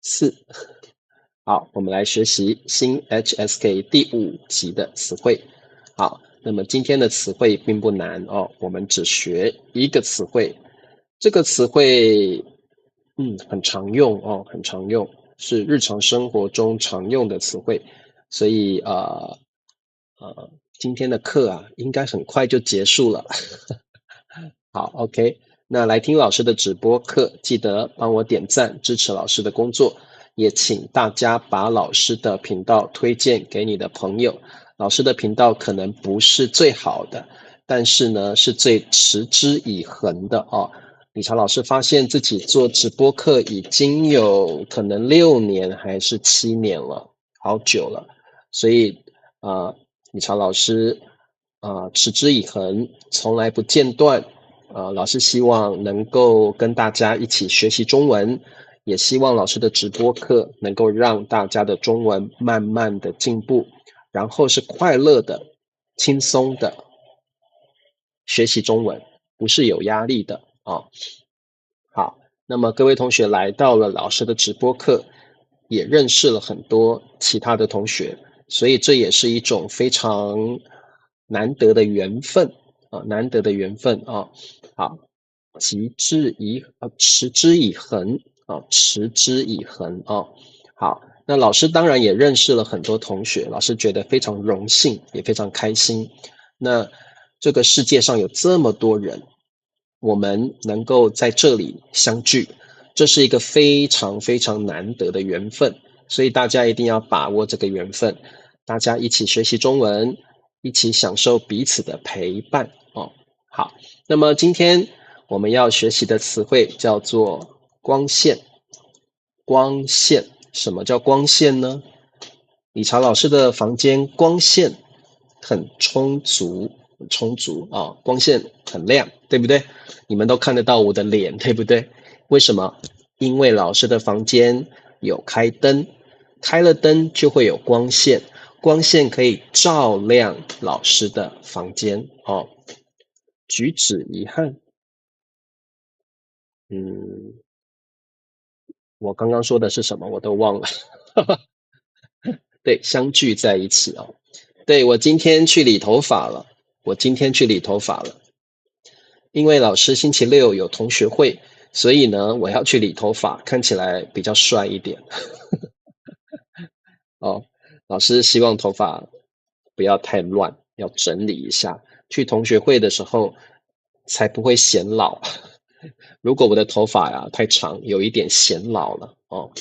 4。好，我们來學習新 HSK 第5集的詞彙。好，那麼今天的詞彙並不難哦，我們只學一個詞彙。這個詞彙，很常用哦，很常用，是日常生活中常用的詞彙。所以今天的課啊，應該很快就結束了。好 ，OK， 那來聽老師的直播課，記得幫我點讚支持老師的工作，也請大家把老師的頻道推薦給你的朋友。老師的頻道可能不是最好的，但是呢是最持之以恆的哦。理查老師發現自己做直播課已經有可能6年還是7年了，好久了。所以理查老師持之以恆，從來不間斷。老師希望能夠跟大家一起學習中文，也希望老師的直播課能夠讓大家的中文慢慢的進步，然後是快樂的、輕鬆的學習中文，不是有壓力的啊。好，那麼各位同學來到了老師的直播課，也認識了很多其他的同學，所以這也是一種非常難得的緣分啊，難得的緣分啊。好，持之以恆啊，持之以恆啊。好，那老師當然也認識了很多同學，老師覺得非常榮幸，也非常開心。那這個世界上有這麼多人，我們能夠在這裡相聚，這是一個非常非常難得的緣分，所以大家一定要把握這個緣分，大家一起學習中文，一起享受彼此的陪伴哦。好，那麼今天我們要學習的詞彙叫做光線。光線，什麼叫光線呢？理查老師的房間光線很充足啊，光線很亮，對不對？你們都看得到我的臉，對不對？為什麼？因為老師的房間有開燈，開了燈就會有光線，光線可以照亮老師的房間哦。舉止遺憾，我剛剛說的是什麼？我都忘了。對，相聚在一起哦。對，我今天去理頭髮了。因為老師星期六有同學會，所以呢，我要去理頭髮，看起來比較帥一點。哦，老師希望頭髮不要太亂，要整理一下。去同學會的時候才不會顯老。如果我的頭髮呀太長，有一點顯老了哦。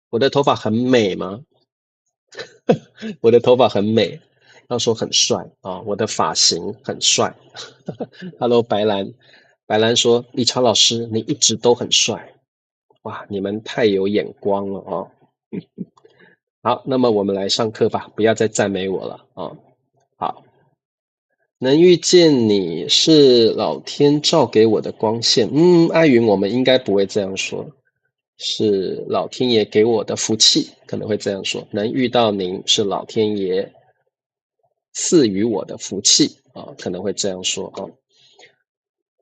我的頭髮很美嗎？我的頭髮很美，要說很帥啊，我的髮型很帥。Hello， 白蘭說，理查老師你一直都很帥。哇，你們太有眼光了哦。好，那麼我們來上課吧，不要再讚美我了啊。好，能遇見你是老天照給我的光線。艾雲，我們應該不會這樣說。是老天爺給我的福氣，可能會這樣說，能遇到您是老天爺賜予我的福氣啊，可能會這樣說啊。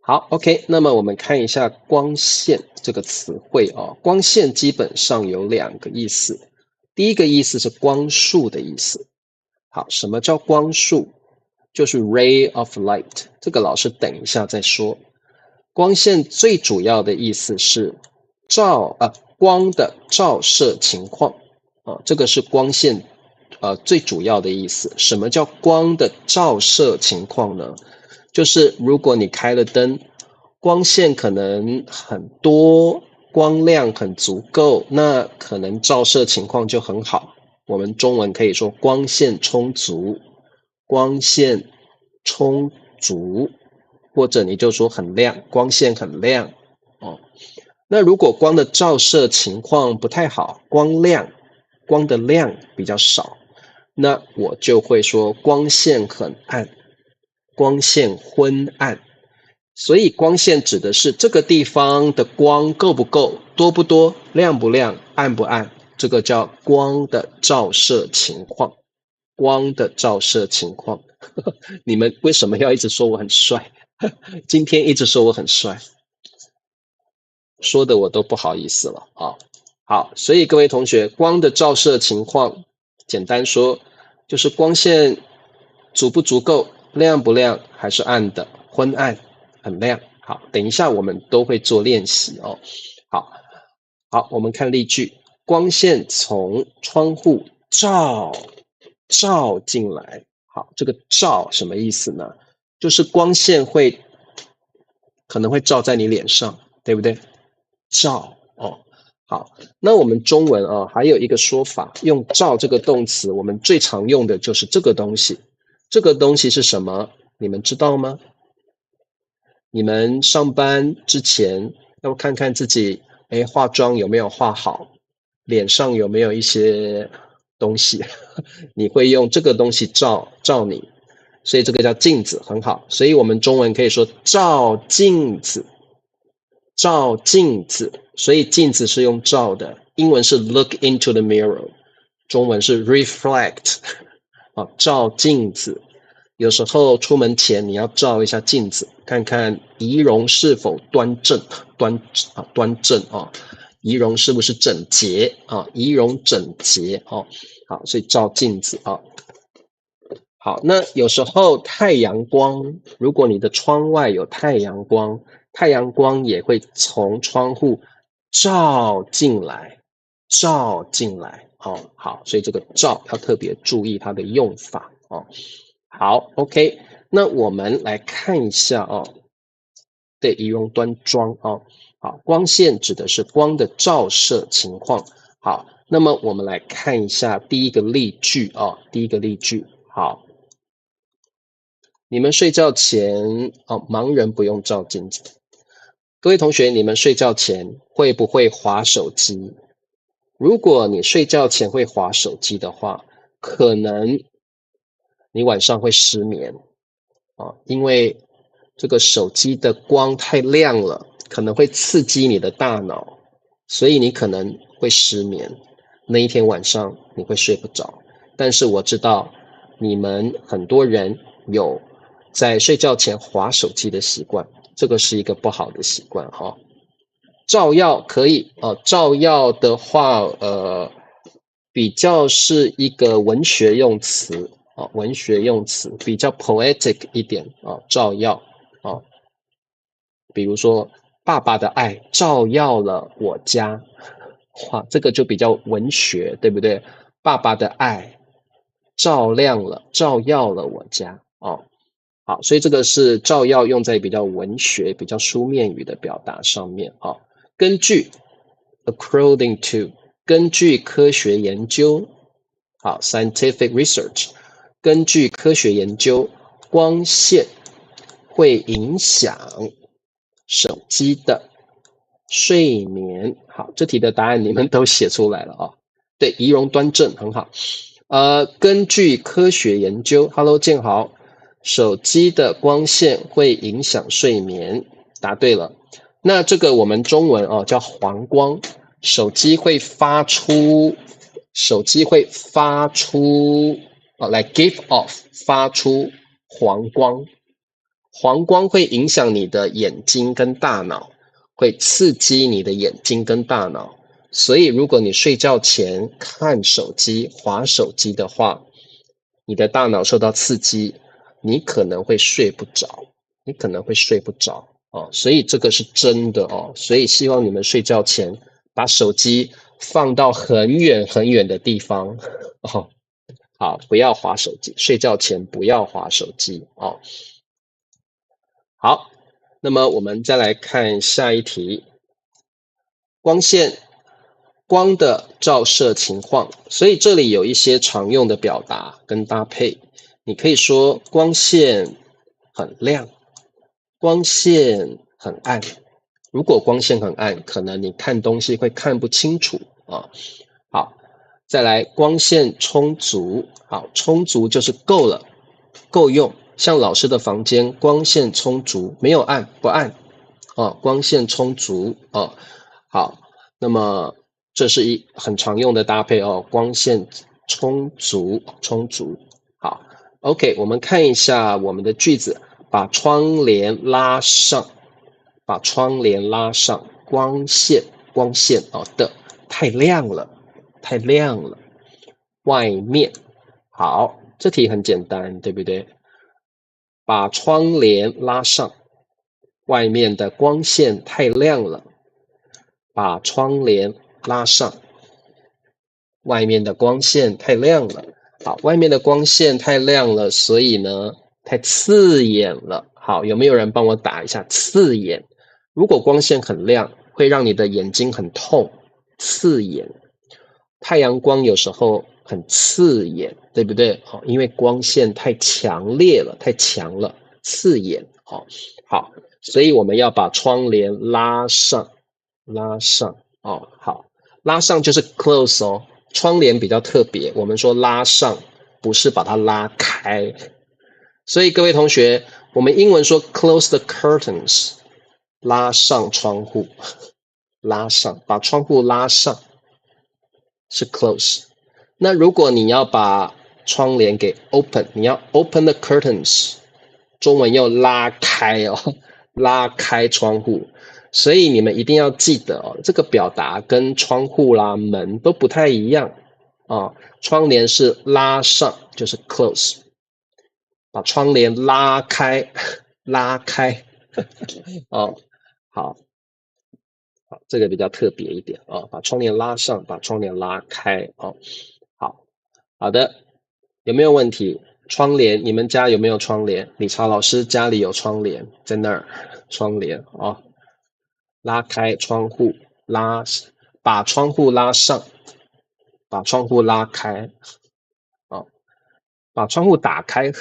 好 ，OK， 那麼我們看一下光線這個詞彙啊，光線基本上有2個意思，第一個意思是光束的意思。好，什麼叫光束？就是 ray of light， 這個老師等一下再說。光線最主要的意思是光的照射情況啊，這個是光線最主要的意思。什麼叫光的照射情況呢？就是如果你開了燈，光線可能很多，光亮很足夠，那可能照射情況就很好。我們中文可以說光線充足，或者你就說很亮，光線很亮哦。那如果光的照射情況不太好，光的量比較少，那我就會說光線很暗，光線昏暗。所以光線指的是這個地方的光夠不夠，多不多，亮不亮，暗不暗，這個叫光的照射情況。你們為什麼要一直說我很帥？今天一直說我很帥。說的我都不好意思了啊。好，所以各位同學，光的照射情況，簡單說就是光線足不足夠，亮不亮，還是暗的，昏暗，很亮。好，等一下我們都會做練習哦。好，我們看例句，光線從窗戶照進來。好，這個照什麼意思呢？就是光線可能會照在你臉上，對不對？照哦。好，那我們中文啊，還有一個說法，用照這個動詞，我們最常用的就是這個東西。這個東西是什麼？你們知道嗎？你們上班之前要看看自己，化妝有沒有化好，臉上有沒有一些東西，你會用這個東西照你，所以這個叫鏡子，很好。所以我們中文可以說照鏡子，照鏡子。所以鏡子是用照的，英文是 look into the mirror， 中文是 reflect， 照鏡子。有時候出門前你要照一下鏡子，看看儀容是否端正啊，儀容是不是整潔啊？儀容整潔哦。好，所以照鏡子啊。好，那有時候太陽光，如果你的窗外有太陽光，太陽光也會從窗戶照進來。好，所以這個照要特別注意它的用法哦。好 ，OK， 那我們來看一下哦。對，儀容端莊哦。好，光線指的是光的照射情況。好，那麼我們來看一下第一個例句哦。第一個例句，好，你們睡覺前盲人不用照鏡子。各位同學，你們睡覺前會不會滑手機？如果你睡覺前會滑手機的話，可能你晚上會失眠因為這個手機的光太亮了，可能會刺激你的大腦，所以你可能會失眠。那一天晚上你會睡不着。但是我知道你們很多人有在睡覺前滑手機的習慣，這個是一個不好的習慣哈。照耀可以照耀的話比較是一個文學用詞文學用詞比較 poetic 一點照耀比如說爸爸的愛照耀了我家，哇，這個就比較文學，對不對？爸爸的愛照耀了我家好，所以這個是照耀用在比較文學、比較書面語的表達上面根據 according to 根據科學研究好 scientific research 根據科學研究光線會影響手機的睡眠。好，這題的答案你們都寫出來了對，儀容端正，很好。根據科學研究 ，Hello 建豪，手機的光線會影響睡眠，答對了。那這個我們中文叫黃光，手機會發出來 give off 發出黃光，黃光會影響你的眼睛跟大腦，會刺激你的眼睛跟大腦，所以如果你睡覺前看手機、滑手機的話，你的大腦受到刺激，你可能會睡不着所以這個是真的所以希望你們睡覺前把手機放到很遠很遠的地方好，不要滑手機，睡覺前不要滑手機好，那麼我們再來看下一題，光的照射情況，所以這裡有一些常用的表達跟搭配，你可以說光線很亮，光線很暗。如果光線很暗，可能你看東西會看不清楚好，再來光線充足，好，充足就是夠了，夠用。像老師的房間光線充足，沒有暗不暗光線充足好，那麼這是很常用的搭配光線充足好 OK 我們看一下我们的句子，把窗簾拉上，光線的太亮了，太亮了。外面，好，這題很簡單，對不對？把窗簾拉上，外面的光線太亮了。把窗簾拉上，外面的光線太亮了。好，外面的光線太亮了，所以呢，太刺眼了。好，有沒有人幫我打一下刺眼？如果光線很亮，會讓你的眼睛很痛，刺眼。太陽光有時候很刺眼，對不對？好，因為光線太強烈了，太強了，刺眼。好，所以我們要把窗簾拉上，好，拉上就是 close 哦。窗簾比較特別，我們說拉上，不是把它拉開。所以各位同學，我們英文說 close the curtains， 拉上窗戶，拉上，把窗戶拉上是 close。那如果你要把窗簾給 open， 你要 open the curtains， 中文要拉開哦，拉開窗戶。所以你們一定要記得哦，這個表達跟窗戶啦、門都不太一樣啊。窗簾是拉上，就是 close， 把窗簾拉開，哦，好，這個比較特別一點啊，把窗簾拉上，把窗簾拉開哦。好的，有沒有問題？窗簾，你們家有沒有窗簾？理查老師家裡有窗簾，在那兒，窗簾哦。拉開窗戶，把窗戶拉上，把窗戶拉開，把窗戶打開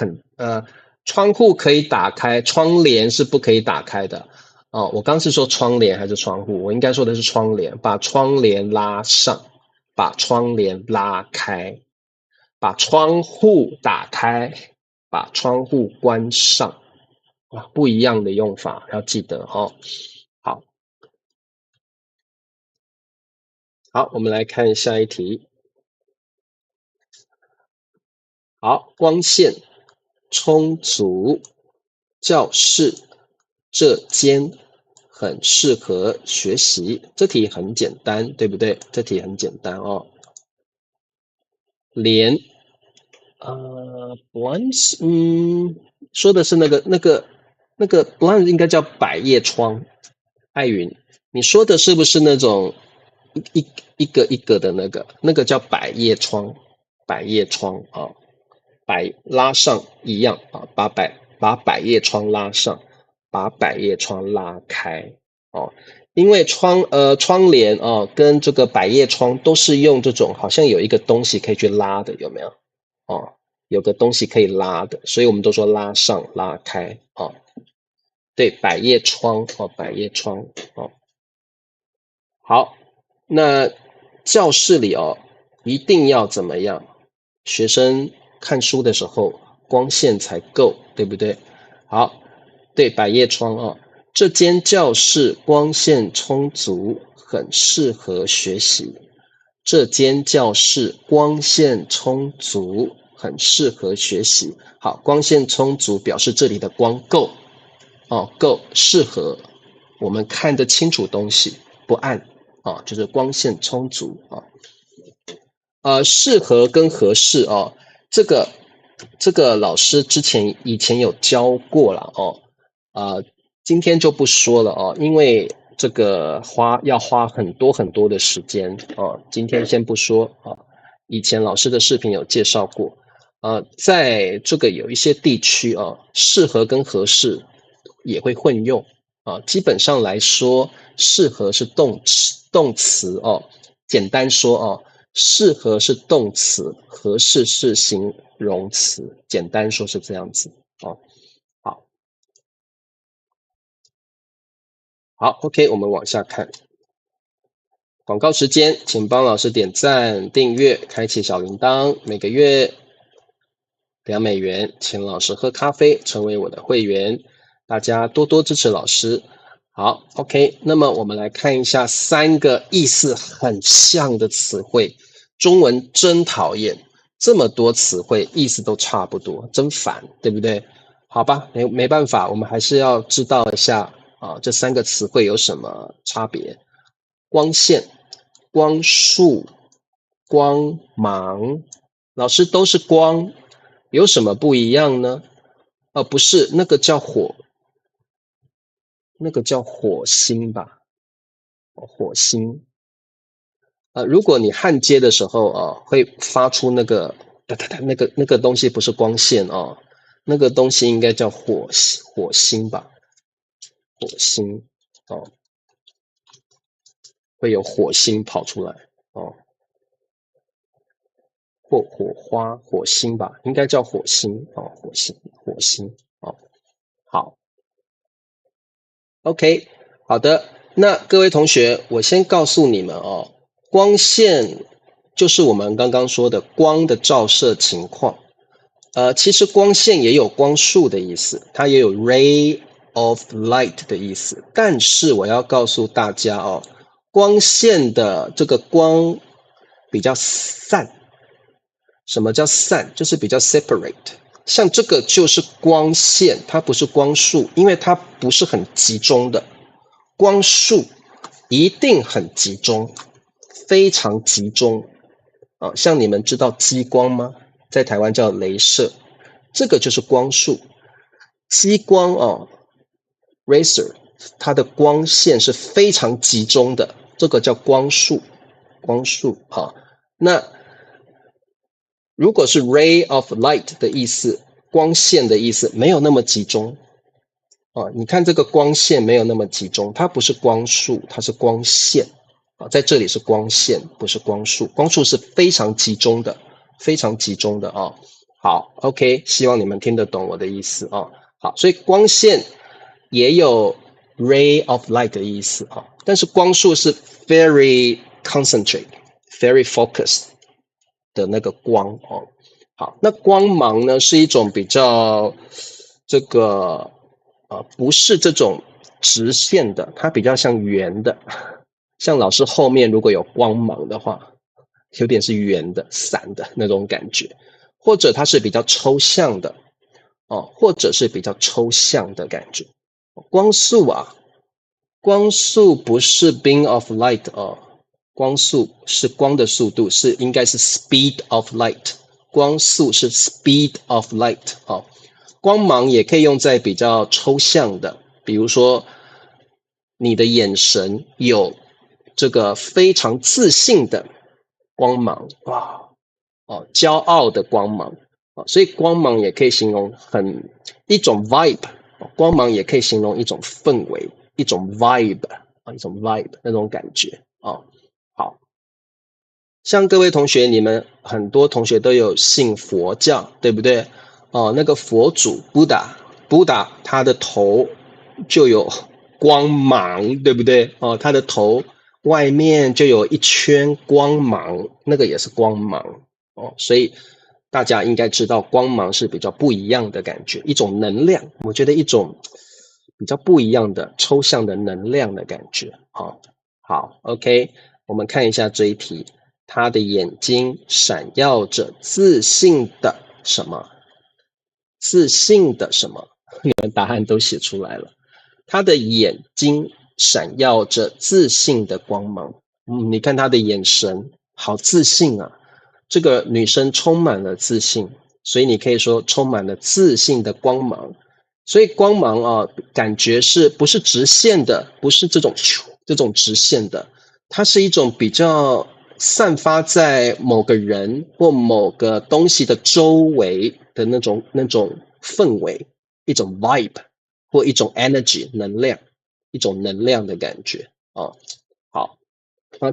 窗戶可以打開，窗簾是不可以打開的哦。我剛是說窗簾還是窗戶？我應該說的是窗簾。把窗簾拉上，把窗簾拉開，把窗戶打開，把窗戶關上，不一樣的用法，要記得哦。好，我們來看下一題。好，光線充足，教室這間很適合學習。這題很簡單，對不對？這題很簡單哦。blinds，說的是那個 blinds 應該叫百葉窗。艾雲，你說的是不是那種一個一個的那個叫百葉窗，百葉窗啊，拉上一樣啊，把百葉窗拉上，把百葉窗拉開哦。因為窗簾啊跟這個百葉窗都是用這種好像有一個東西可以去拉的，有沒有？哦，有個東西可以拉的，所以我們都說拉上拉開哦。對，百葉窗哦，百葉窗哦。好，那教室裡哦，一定要怎麼樣？學生看書的時候，光線才夠，對不對？好，對，百葉窗哦。這間教室光線充足，很適合學習。這間教室光線充足，很適合學習。好，光線充足表示這裡的光夠哦，夠適合我們看得清楚東西，不暗。就是光線充足適合跟合適哦，這個老師以前有教過了哦，今天就不說了哦，因為這個要花很多很多的時間哦，今天先不說啊，以前老師的視頻有介紹過在這個有一些地區適合跟合適也會混用基本上來說，適合是動詞哦，簡單說哦，適合是動詞，合適是形容詞，簡單說是這樣子哦。好 ，OK， 我們往下看。廣告時間，請幫老師點讚、訂閱、開啟小鈴鐺，每個月$2，請老師喝咖啡，成為我的會員，大家多多支持老師。好 ，OK， 那麼我們來看一下3個意思很像的詞彙。中文真討厭，這麼多詞彙意思都差不多，真煩，對不對？好吧，沒辦法，我們還是要知道一下啊，這三個詞彙有什麼差別？光線、光束、光芒，老師都是光，有什麼不一樣呢？不是，那個叫火星吧？火星。如果你焊接的時候會發出那個噠噠噠，那個東西不是光線哦，那個東西應該叫火星吧？火星哦，會有火星跑出來哦，或火花、火星吧，應該叫火星哦，火星哦。好 ，OK， 好的，那各位同學，我先告訴你們哦。光線就是我們剛剛說的光的照射情況。其實光線也有光束的意思，它也有 ray of light 的意思。但是我要告訴大家哦，光線的這個光比較散。什麼叫散？就是比較 separate。像這個就是光線，它不是光束，因為它不是很集中的。光束一定很集中。非常集中像你們知道激光嗎？在台灣叫雷射，這個就是光束。激光Laser 它的光線是非常集中的，這個叫光束。那如果是 ray of light 的意思，光線的意思沒有那麼集中你看這個光線沒有那麼集中，它不是光束，它是光線。在這裡是光線，不是光束。光束是非常集中的，非常集中的好 ，OK， 希望你們聽得懂我的意思好，所以光線也有 ray of light 的意思但是光束是 very concentrate、very focused 的那個光好，那光芒呢是一種比較這個不是這種直線的，它比較像圓的。像老師後面如果有光芒的話，有點是圓的、散的那種感覺，或者它是比较抽象的或者是比较抽象的感覺。光速不是 beam of light 光速是光的速度，應該是 speed of light， 光速是 speed of light 光芒也可以用在比較抽象的，比如說你的眼神有這個非常自信的光芒，驕傲的光芒所以光芒也可以形容一種 vibe， 光芒也可以形容一種氛圍，一種 vibe， 那種感覺好，像各位同學，你們很多同學都有信佛教，对不对那個佛祖 Buddha 他的頭就有光芒，對不對他的頭外面就有一圈光芒，那個也是光芒所以大家應該知道光芒是比較不一樣的感覺，一種能量，我覺得一種比較不一樣的抽象的能量的感覺好 OK， 我們看一下這一題，他的眼睛閃耀着自信的什麼？自信的什麼？你們答案都寫出來了，他的眼睛閃耀着自信的光芒你看她的眼神好自信啊，這個女生充滿了自信，所以你可以說充滿了自信的光芒。所以光芒感覺是不是直線的，不是這种直線的，它是一種比較散發在某個人或某個東西的周圍的那種氛圍，一種 vibe 或一種 energy 能量，一種能量的感覺好，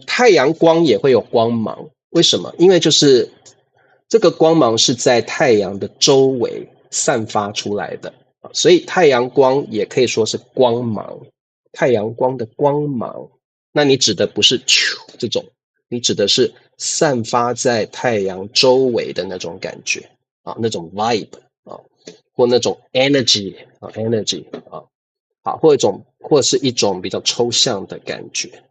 太陽光也會有光芒，為什麼？因為就是這個光芒是在太陽的周圍散發出來的，所以太陽光也可以說是光芒，太陽光的光芒。那你指的不是這種，你指的是散發在太陽周圍的那種感覺那種 vibe 或那種 energy 好，或是一種比較抽象的感覺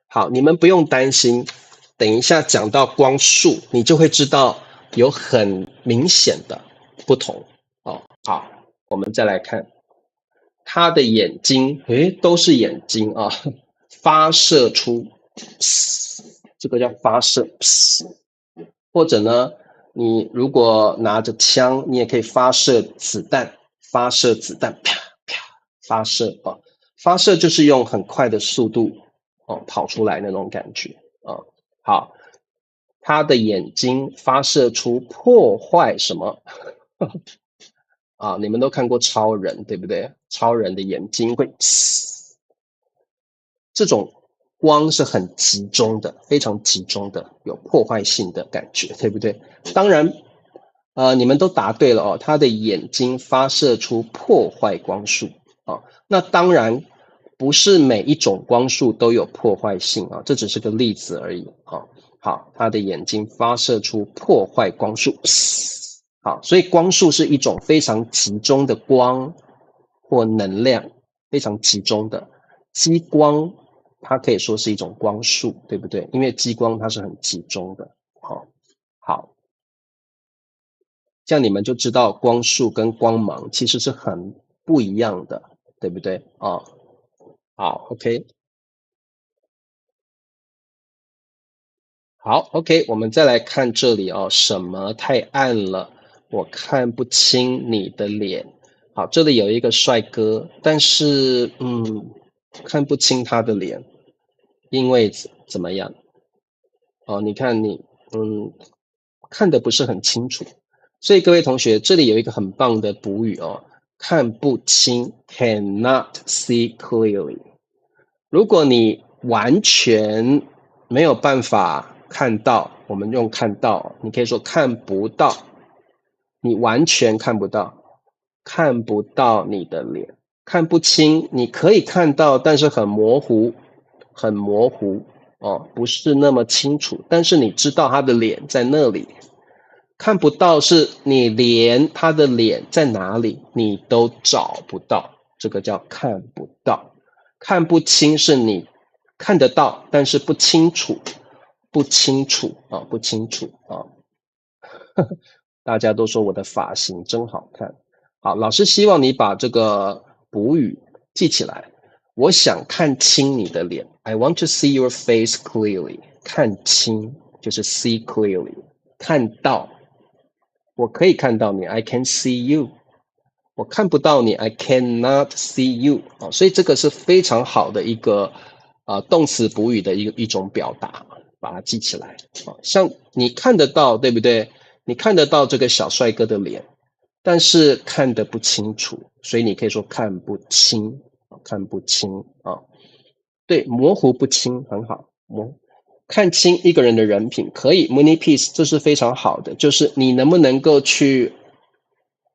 好，你們不用擔心，等一下講到光束，你就會知道有很明顯的不同好，我們再來看他的眼睛，都是眼睛啊，發射出，這個叫發射，或者呢，你如果拿着槍，你也可以發射子彈，啪啪，發射啊，發射就是用很快的速度跑出來那種感覺啊。好，他的眼睛發射出破壞什麼？啊，你們都看過超人，對不對？超人的眼睛會，這種光是很集中的，非常集中的，有破壞性的感覺，對不對？當然，你們都答對了哦。他的眼睛發射出破壞光束啊，那當然不是每一種光束都有破壞性啊，這只是個例子而已啊。好，他的眼睛發射出破壞光束。好，所以光束是一種非常集中的光或能量，非常集中的。激光它可以說是一種光束，對不对？因為激光它是很集中的。好，這樣你們就知道光束跟光芒其實是很不一樣的，對不對？好 ，OK。好 ，OK， 我們再來看這裡哦，什麼太暗了？我看不清你的臉。好，這裡有一個帥哥，但是看不清他的臉，因為怎麼樣？你看你看得不是很清楚。所以各位同學，這裡有一個很棒的補語哦，看不清 ，cannot see clearly。如果你完全沒有辦法看到，我們用看到，你可以說看不到，你完全看不到，看不到你的臉，看不清，你可以看到，但是很模糊，很模糊不是那麼清楚，但是你知道他的臉在那裡。看不到是你連他的臉在哪裡你都找不到，這個叫看不到。看不清是你看得到，但是不清楚，不清楚啊，不清楚啊。大家都說我的髮型真好看。好，老師希望你把這個補語記起來。我想看清你的臉。I want to see your face clearly。看清就是 see clearly， 看到。我可以看到你 ，I can see you。我看不到你 ，I cannot see you。所以這個是非常好的一個動詞補語的一種表達，把它記起來。像你看得到，對不對？你看得到這個小帥哥的臉，但是看得不清楚，所以你可以說看不清，看不清啊。對，模糊不清很好，看清一個人的人品可以 mini piece， 這是非常好的，就是你能不能夠去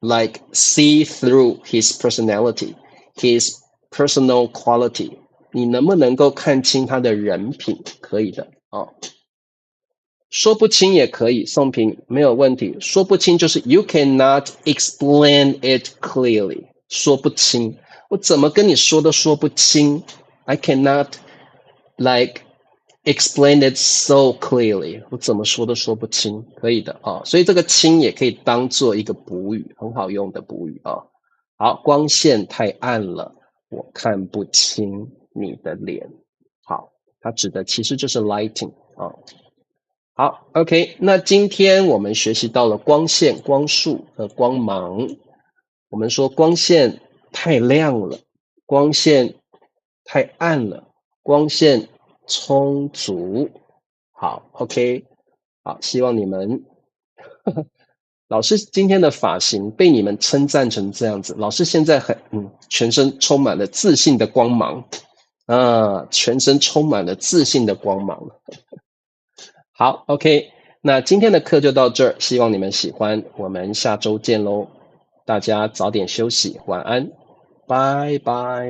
like see through his personality, his personal quality， 你能不能夠看清他的人品？可以的說不清也可以，宋平沒有問題。說不清就是 you cannot explain it clearly， 說不清，我怎麼跟你說都說不清。I cannot like explain it so clearly， 我怎麼說都說不清，可以的所以這個清也可以當做一個補語，很好用的補語好，光線太暗了，我看不清你的臉。好，它指的其實就是 lighting 好 ，OK， 那今天我們學習到了光線、光束和光芒。我們說光線太亮了，光線太暗了，光線充足。好 ，OK， 好，希望你們老師今天的髮型被你們稱讚成這樣子，老師現在全身充滿了自信的光芒全身充滿了自信的光芒。好 ，OK， 那今天的課就到這兒，希望你們喜歡，我們下周見嘍，大家早點休息，晚安，拜拜。